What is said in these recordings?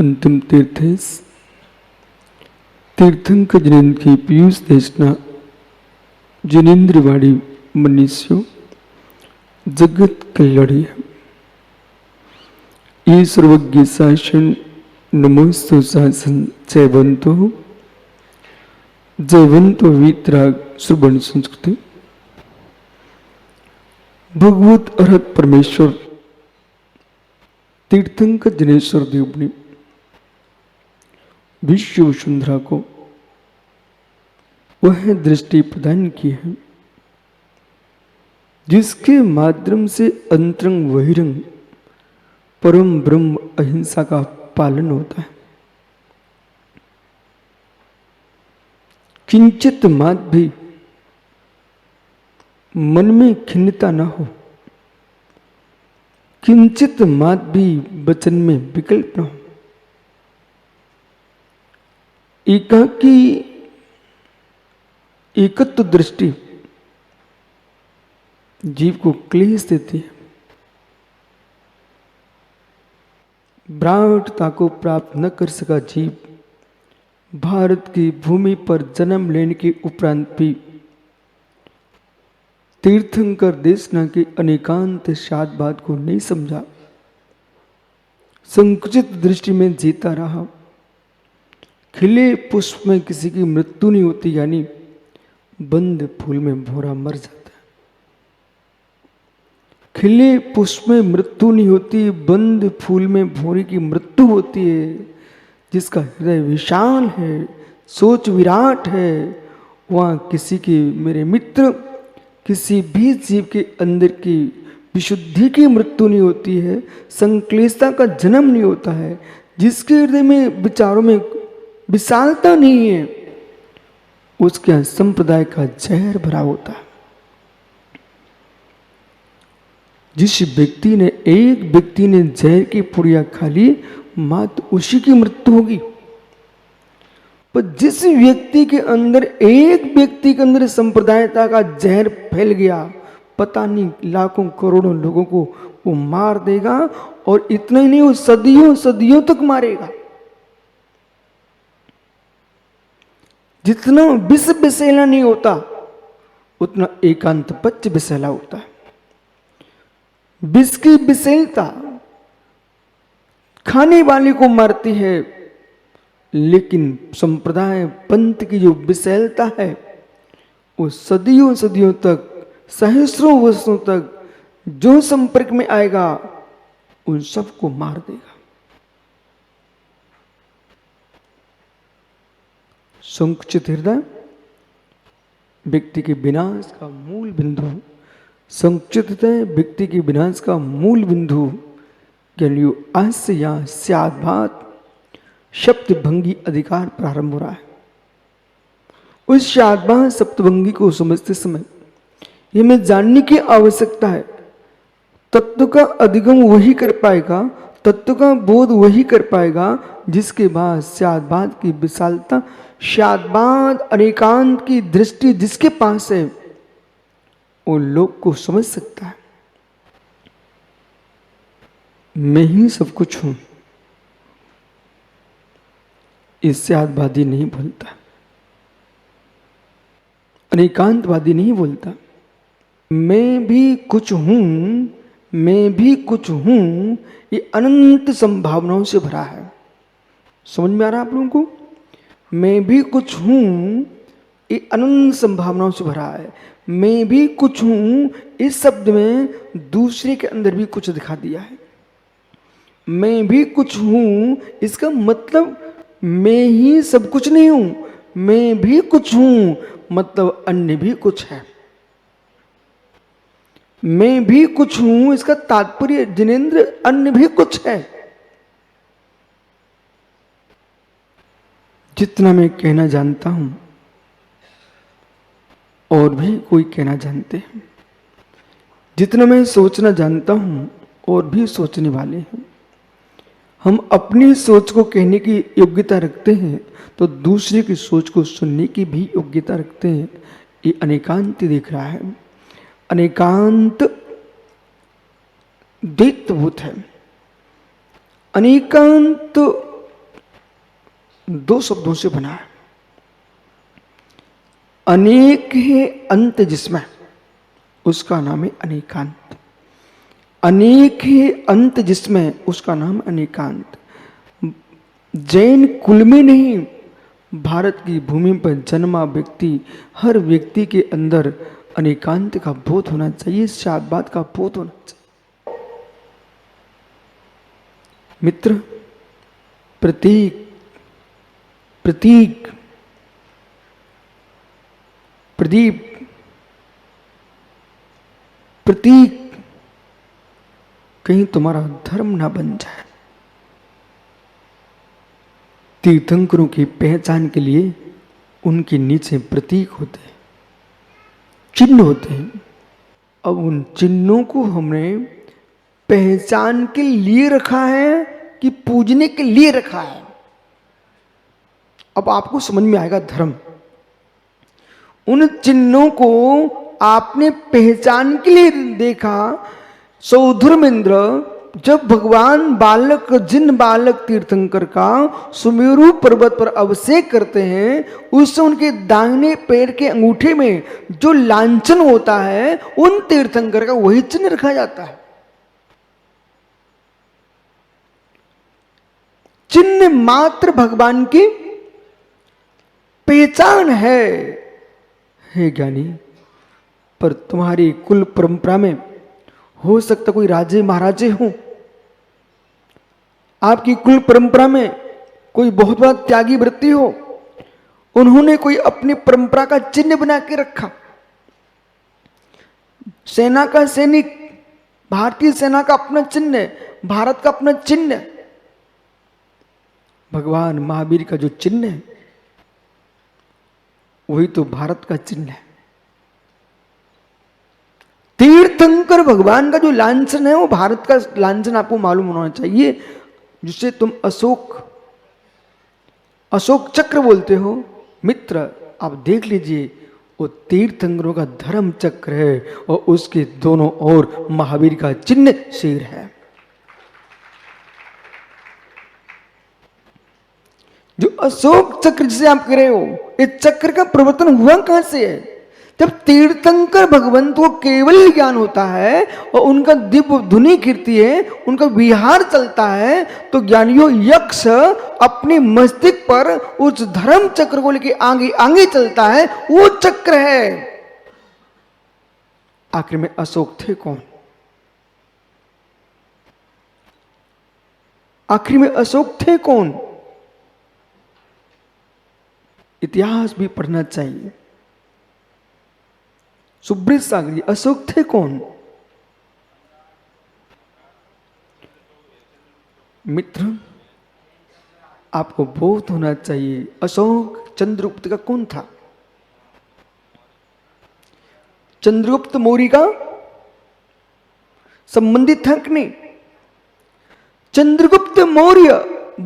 अंतिम तीर्थेस तीर्थंकर जिनेन्द्र की पीयूष देशना जिनेन्द्रवाड़ी मनुष्यों जगत कल्याणी है। ये सर्वज्ञ शासन नमोस्तु शासन जयवंतो वीतराग सुबर्ण संस्कृति। भगवत अरहत परमेश्वर तीर्थंकर जनेश्वर देव ने विश्व वसुंधरा को वह दृष्टि प्रदान की है जिसके माध्यम से अंतरंग बहिरंग परम ब्रह्म अहिंसा का पालन होता है। किंचित मात्र भी मन में खिन्नता न हो, किंचित मात्र भी वचन में विकल्प न हो, एकाकी एकत्व दृष्टि जीव को क्लेश देती है। ब्राह्मणता को प्राप्त न कर सका जीव भारत की भूमि पर जन्म लेने के उपरांत भी तीर्थंकर देशना के अनेकांत शादबाद को नहीं समझा, संकुचित दृष्टि में जीता रहा। खिले पुष्प में किसी की मृत्यु नहीं होती, यानी बंद फूल में भौरा मर जाता है। खिले पुष्प में मृत्यु नहीं होती, बंद फूल में भौरे की मृत्यु होती है। जिसका हृदय विशाल है, सोच विराट है, वहाँ किसी के मेरे मित्र किसी भी जीव के अंदर की विशुद्धि की मृत्यु नहीं होती है, संक्लेशता का जन्म नहीं होता है। जिसके हृदय में विचारों में विशालता नहीं है उसके संप्रदाय का जहर भरा होता है। जिस व्यक्ति ने एक व्यक्ति ने जहर की पुड़िया खा ली मात्र उसी की मृत्यु होगी। पर जिस व्यक्ति के अंदर एक व्यक्ति के अंदर संप्रदायता का जहर फैल गया, पता नहीं लाखों करोड़ों लोगों को वो मार देगा, और इतना ही नहीं वो सदियों सदियों तक मारेगा। जितना विष विषैला नहीं होता उतना एकांत पच्च विषैला होता है। विष की विषैलता खाने वाले को मारती है, लेकिन संप्रदाय पंथ की जो विषैलता है वो सदियों सदियों तक, सहस्रों वर्षों तक जो संपर्क में आएगा उन सबको मार देगा। संकुचित हृदय व्यक्ति के विनाश का मूल बिंदु, संकुचित हृदय व्यक्ति के विनाश का मूल बिंदु आस्य या स्याद्भात सप्तभंगी अधिकार प्रारंभ हो रहा है। उस स्याद्भात सप्तभंगी को समझते समय ये हमें जानने की आवश्यकता है, तत्व का अधिगम वही कर पाएगा, तत्व का बोध वही कर पाएगा जिसके बाद स्याद्भात की विशालता, स्याद्भात अनेकांत की दृष्टि जिसके पास है वो लोक को समझ सकता है। मैं ही सब कुछ हूं, इससे आत्मवादी नहीं बोलता, अनेकांतवादी नहीं बोलता। मैं भी कुछ हूं, मैं भी कुछ हूं, ये अनंत संभावनाओं से भरा है। समझ में आ रहा है आप लोगों को? मैं भी कुछ हूं, ये अनंत संभावनाओं से भरा है। मैं भी कुछ हूं, इस शब्द में दूसरे के अंदर भी कुछ दिखा दिया है। मैं भी कुछ हूं, इसका मतलब मैं ही सब कुछ नहीं हूं, मैं भी कुछ हूं मतलब अन्य भी कुछ है। मैं भी कुछ हूं इसका तात्पर्य जिनेंद्र अन्य भी कुछ है। जितना मैं कहना जानता हूं और भी कोई कहना जानते हैं, जितना मैं सोचना जानता हूं और भी सोचने वाले हैं। हम अपनी सोच को कहने की योग्यता रखते हैं तो दूसरे की सोच को सुनने की भी योग्यता रखते हैं। ये अनेकांत देख रहा है, अनेकांत द्वैतभूत है। अनेकांत दो शब्दों से बना है। अनेक है अंत जिसमें, उसका नाम है अनेकांत। अनेक है अंत जिसमें, उसका नाम अनेकांत। जैन कुल में नहीं, भारत की भूमि पर जन्मा व्यक्ति, हर व्यक्ति के अंदर अनेकांत का बोध होना चाहिए, शादबाद का बोध होना चाहिए। मित्र, प्रतीक प्रतीक प्रदीप प्रतीक कहीं तुम्हारा धर्म ना बन जाए। तीर्थंकरों की पहचान के लिए उनके नीचे प्रतीक होते हैं, चिन्ह होते हैं। अब उन चिन्हों को हमने पहचान के लिए रखा है कि पूजने के लिए रखा है? अब आपको समझ में आएगा धर्म। उन चिन्हों को आपने पहचान के लिए देखा। सौधर्मेंद्र जब भगवान बालक, जिन बालक तीर्थंकर का सुमेरु पर्वत पर अभिषेक करते हैं, उससे उनके दाहिने पैर के अंगूठे में जो लांछन होता है, उन तीर्थंकर का वही चिन्ह रखा जाता है। चिन्ह मात्र भगवान की पहचान है। हे ज्ञानी, पर तुम्हारी कुल परंपरा में हो सकता कोई राजे महाराजे हो, आपकी कुल परंपरा में कोई बहुत बड़ा त्यागी वृत्ति हो, उन्होंने कोई अपनी परंपरा का चिन्ह बना के रखा। सेना का सैनिक, भारतीय सेना का अपना चिन्ह है, भारत का अपना चिन्ह है। भगवान महावीर का जो चिन्ह है वही तो भारत का चिन्ह है। तीर्थंकर भगवान का जो लांछन है वो भारत का लांछन आपको मालूम होना चाहिए, जिसे तुम अशोक चक्र बोलते हो। मित्र, आप देख लीजिए, वो तीर्थंकरों का धर्म चक्र है और उसके दोनों ओर महावीर का चिन्ह शेर है। जो अशोक चक्र जिसे आप कह रहे हो, इस चक्र का प्रवर्तन हुआ कहां से है? जब तीर्थंकर भगवंत को केवल ज्ञान होता है और उनका दिव्य धुनी कीर्ति है, उनका विहार चलता है, तो ज्ञानियों यक्ष अपने मस्तिष्क पर उस धर्म चक्र को लेकर आगे आगे चलता है। वो चक्र है। आखिर में अशोक थे कौन? आखिर में अशोक थे कौन? इतिहास भी पढ़ना चाहिए। सुब्रत सागर जी, अशोक थे कौन? मित्र, आपको बोध होना चाहिए, अशोक चंद्रगुप्त का कौन था? चंद्रगुप्त मौर्य का संबंधित था कि नहीं? चंद्रगुप्त मौर्य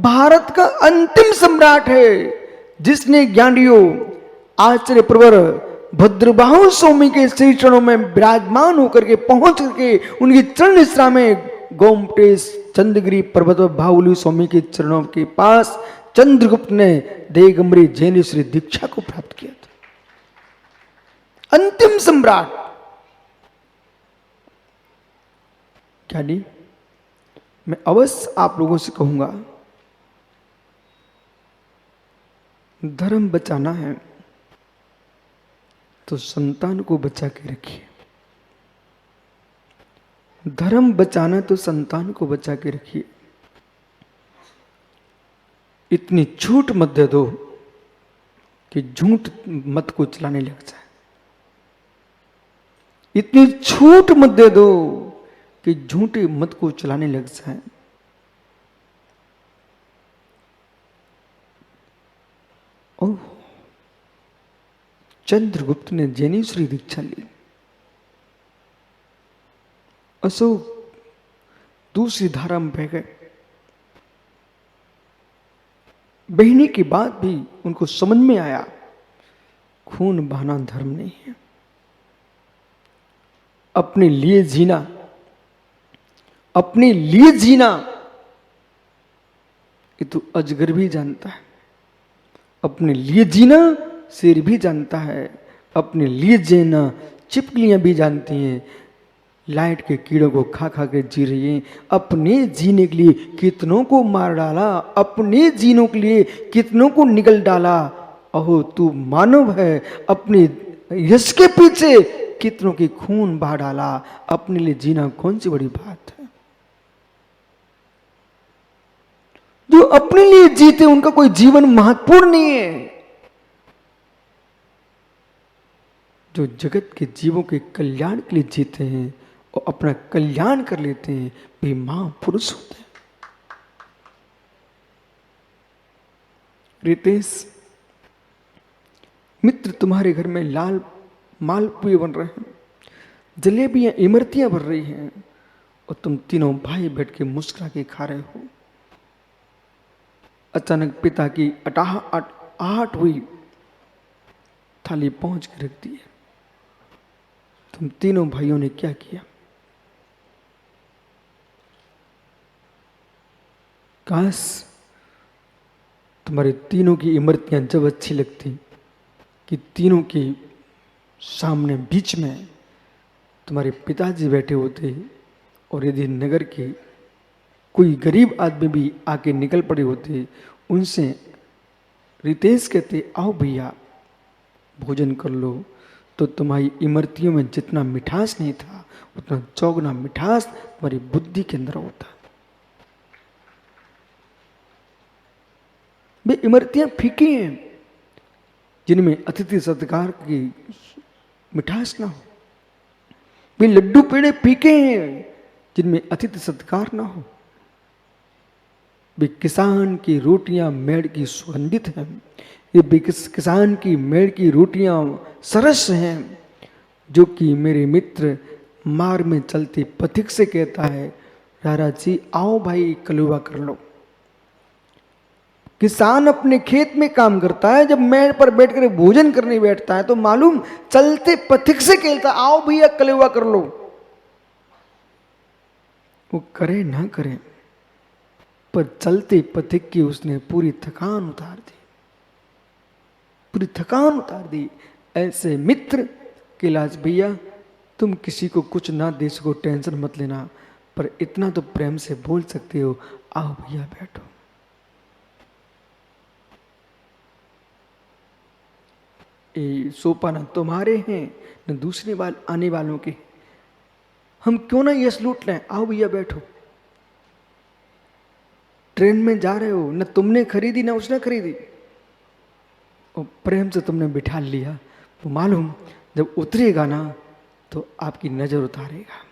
भारत का अंतिम सम्राट है, जिसने ज्ञानियों आचार्य प्रवर भद्रबाहु स्वामी के श्री चरणों में विराजमान होकर के पहुंच करके उनकी चरण निश्रा में गोमटेश चंद्रगिरी पर्वत पर बाहुली स्वामी के चरणों के पास चंद्रगुप्त ने दिगंबरी जैनेश्वरी दीक्षा को प्राप्त किया था। अंतिम सम्राट। क्या नहीं, मैं अवश्य आप लोगों से कहूंगा, धर्म बचाना है तो संतान को बचा के रखिए। धर्म बचाना तो संतान को बचा के रखिए। इतनी छूट मत दे दो कि झूठ मत को चलाने लग जाए। इतनी छूट मत दे दो कि झूठे मत को चलाने लग जाए। ओह, चंद्रगुप्त ने जैनेश्वरी दीक्षा ली। अशोक दूसरी धारा में बह गए। बहने के बाद भी उनको समझ में आया खून बहाना धर्म नहीं है। अपने लिए जीना, अपने लिए जीना, ये तो अजगर भी जानता है। अपने लिए जीना शेर भी जानता है, अपने लिए जीना छिपकलियां भी जानती हैं। लाइट के कीड़ों को खा खा के जी रही हैं। अपने जीने के लिए कितनों को मार डाला, अपने जीनों के लिए कितनों को निगल डाला। अहो तू मानव है, अपने यश के पीछे कितनों की खून बहा डाला। अपने लिए जीना कौन सी बड़ी बात है। जो अपने लिए जीते उनका कोई जीवन महत्वपूर्ण नहीं है। जो जगत के जीवों के कल्याण के लिए जीते हैं और अपना कल्याण कर लेते हैं वे महापुरुष होते हैं। रितेश, मित्र तुम्हारे घर में लाल मालपुए बन रहे हैं, जलेबियां इमरतियां भर रही हैं और तुम तीनों भाई बैठ के मुस्कुरा के खा रहे हो। अचानक पिता की आहट हुई, थाली पहुंच के रख दी। तुम तीनों भाइयों ने क्या किया? काश तुम्हारे तीनों की इमरतियां जब अच्छी लगती कि तीनों के सामने बीच में तुम्हारे पिताजी बैठे होते और यदि नगर के कोई गरीब आदमी भी आके निकल पड़े होते, उनसे रितेश कहते आओ भैया भोजन कर लो, तो तुम्हारी इमरतियों में जितना मिठास नहीं था उतना चौगुना मिठास तुम्हारी बुद्धि के अंदर होता। वे इमरतियां फीकी हैं जिनमें अतिथि सत्कार की मिठास ना हो। वे लड्डू पेड़े फीके हैं जिनमें अतिथि सत्कार ना हो। वे किसान की रोटियां मेड़ की सुगंधित हैं, ये किसान की मेड़ की रोटियां सरस हैं, जो कि मेरे मित्र मार्ग में चलते पथिक से कहता है राजा जी आओ भाई कलुआ कर लो। किसान अपने खेत में काम करता है, जब मेड़ पर बैठकर भोजन करने बैठता है तो मालूम चलते पथिक से कहता आओ भैया कलुआ कर लो। वो करे ना करे पर चलते पथिक की उसने पूरी थकान उतार दी, पूरी थकान उतार दी। ऐसे मित्र कैलाश भैया तुम किसी को कुछ ना दे सको टेंशन मत लेना, पर इतना तो प्रेम से बोल सकते हो आओ भैया बैठो। ये सोपा ना तुम्हारे हैं न दूसरे आने वालों के, हम क्यों ना यश लूट लें, आओ भैया बैठो। ट्रेन में जा रहे हो, न तुमने खरीदी ना उसने खरीदी, और प्रेम से तुमने बिठा लिया, तो मालूम जब उतरेगा ना तो आपकी नजर उतारेगा।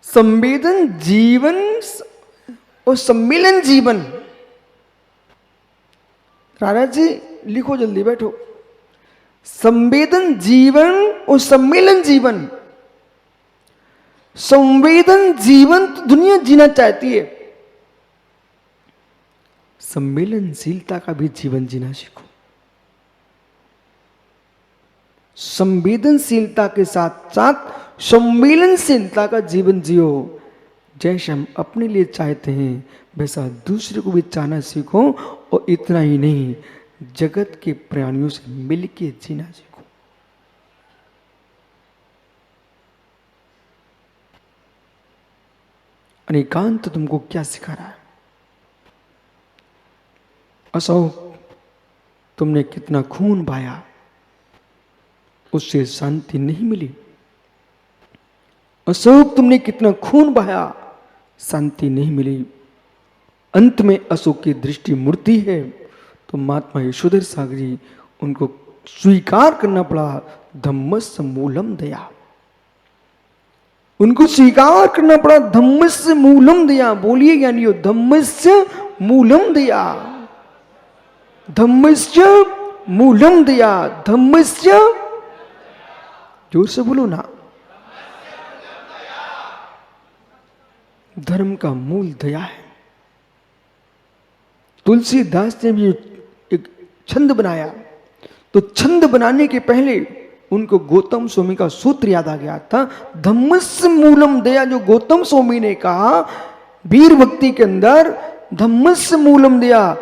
संवेदन जीवन और सम्मिलन जीवन। राणा जी लिखो जल्दी बैठो। संवेदन जीवन और सम्मेलन जीवन। संवेदन जीवन तो दुनिया जीना चाहती है, संवेदनशीलता का भी जीवन जीना सीखो। संवेदनशीलता के साथ साथ संवेदनशीलता का जीवन जियो। जैसे हम अपने लिए चाहते हैं वैसा दूसरे को भी चाहना सीखो, और इतना ही नहीं जगत के प्राणियों से मिलके जीना सीखो। अनेकांत तुमको क्या सिखा रहा है? अशोक तुमने कितना खून बहाया, उससे शांति नहीं मिली। अशोक तुमने कितना खून बहाया, शांति नहीं मिली। अंत में अशोक की दृष्टि मूर्ति है, तो महात्मा यशोधर सागर जी उनको स्वीकार करना पड़ा धम्मस्य मूलम दया। उनको स्वीकार करना पड़ा धम्मस्य मूलम दया। बोलिए ज्ञानियों धम्मस्य मूलम दया, धम्मस्य मूलम दया, धम्मस्य, जोर से बोलो ना। धर्म का मूल दया है। तुलसीदास ने भी एक छंद बनाया, तो छंद बनाने के पहले उनको गौतम स्वामी का सूत्र याद आ गया था, धम्मस्य मूलम दया। जो गौतम स्वामी ने कहा वीर भक्ति के अंदर, धम्मस्य मूलम दया,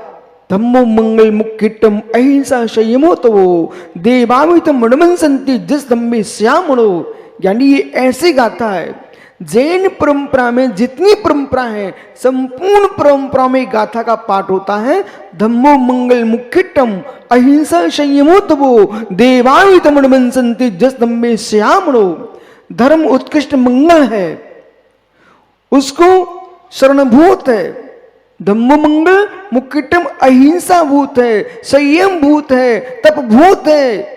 धम्मो मंगल मुक्किटम अहिंसा संयमो तवो देवामितम मणमंसन्ति जिस धम्मे श्यामणो। यानी ये ऐसे गाता है, जैन परंपरा में जितनी परंपरा है, संपूर्ण परंपरा में गाथा का पाठ होता है, धम्मो मंगल मुक्किटम अहिंसा संयमो तवो देवामितम मणमंसन्ति जिस धम्मे श्यामणो। धर्म उत्कृष्ट मंगल है, उसको शरणभूत है। धम्मो मंगल मुक्किटम अहिंसा भूत है, संयम भूत है, तप भूत है।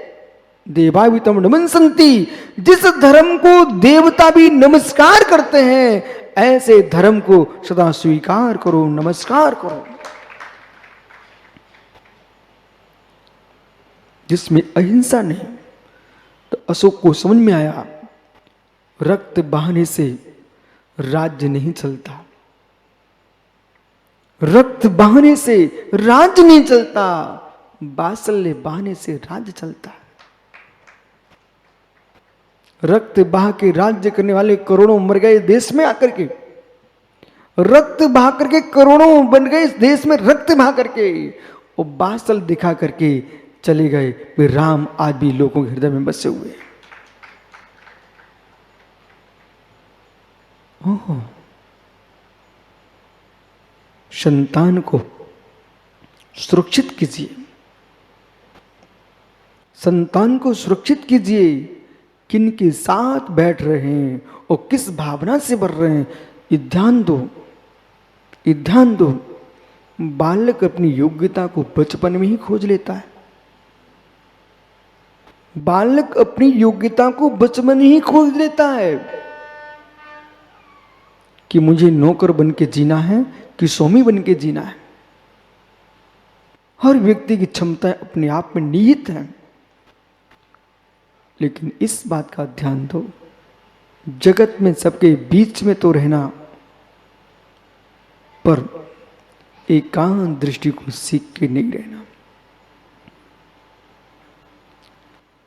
देवावितम नमनसंति, जिस धर्म को देवता भी नमस्कार करते हैं, ऐसे धर्म को सदा स्वीकार करो, नमस्कार करो। जिसमें अहिंसा नहीं। तो अशोक को समझ में आया, रक्त बहाने से राज्य नहीं चलता, रक्त बहाने से राज्य नहीं चलता, बात्सल्य बहाने से राज्य चलता है। रक्त बहा के राज्य करने वाले करोड़ों मर गए देश में आकर के, रक्त बहा करके करोड़ों बन गए इस देश में, रक्त बहा करके और बात्सल्य दिखा करके चले गए। वे राम आज भी लोगों के हृदय में बसे हुए हैं। ओह, संतान को सुरक्षित कीजिए, संतान को सुरक्षित कीजिए। किन के साथ बैठ रहे हैं और किस भावना से बढ़ रहे हैं, ये ध्यान दो, ये ध्यान दो। बालक अपनी योग्यता को बचपन में ही खोज लेता है, बालक अपनी योग्यता को बचपन ही खोज लेता है कि मुझे नौकर बन के जीना है कि स्वामी बन के जीना है। हर व्यक्ति की क्षमताएं अपने आप में निहित हैं, लेकिन इस बात का ध्यान दो, जगत में सबके बीच में तो रहना, पर एकांत दृष्टि को सीख के नहीं रहना।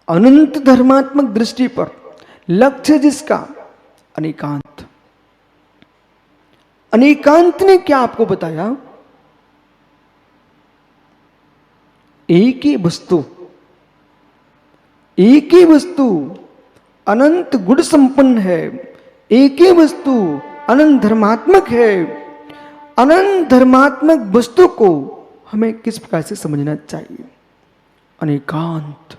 अनंत धर्मात्मक दृष्टि पर लक्ष्य जिसका अनेकांत। अनेकांत ने क्या आपको बताया? एक ही वस्तु, एक ही वस्तु अनंत गुण संपन्न है, एक ही वस्तु अनंत धर्मात्मक है। अनंत धर्मात्मक वस्तु को हमें किस प्रकार से समझना चाहिए? अनेकांत।